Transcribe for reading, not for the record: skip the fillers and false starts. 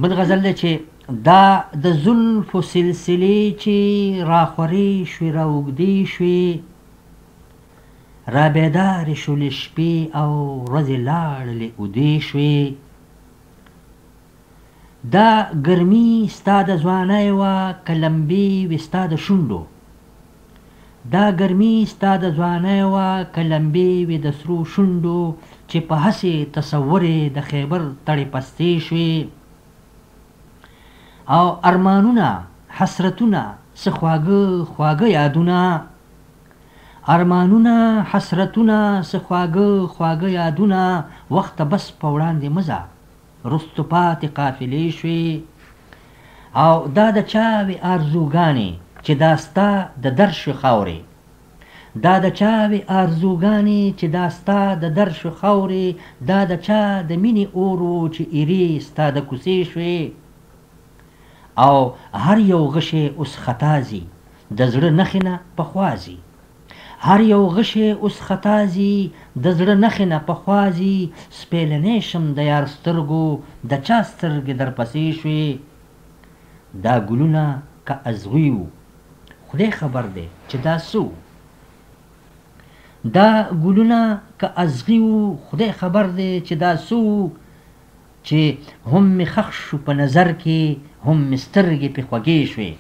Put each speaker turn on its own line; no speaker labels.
بل غزل دی چې دا د زلفو سلسلې چې راخورې شوې راوږدې شوې رابیدارې شولې شپې او ورځې لاړلې اودې شوې دا ګرمي ستا د ځوانۍ وه که لمبې وې ستا د شونډو دا ګرمي ستا د ځوانۍ وه که لمبې وې د سرو شونډو چې په هسې تصور د خیبر تړې پستې شوې او ارمانونه حسرتونه څه خواږه خواږه یادونه ارمانونه حسرتونه څه خواږه خواږه یادونه وخته بس په وړاندې مه ځه رستو پاتې قافلې شوې او دا د چا وې آرزوګانې چې دا ستا د در شوې خاورې دا د چا وې آرزوګانې چې دا ستا د در شوې خاورې دا د چا د مینې اور و چې ایرې ستا د کوڅې شوې او هر یو غشی اوس خطا ځي د زړه نښې نه پخوا ځي هر یو غشی اوس خطا ځي د زړه نښې نه پخوا ځي سپېلنی شم د یار سترګو د چا سترګې درپسې شوې دا ګلونه که ازغي وو خدای خبر دی چې دا څه دا ګلونه که ازغي وو خدای خبر دی چې دا څه چې هم مې خښ شو په نظر کې هم مې سترګې پې خوږې شوې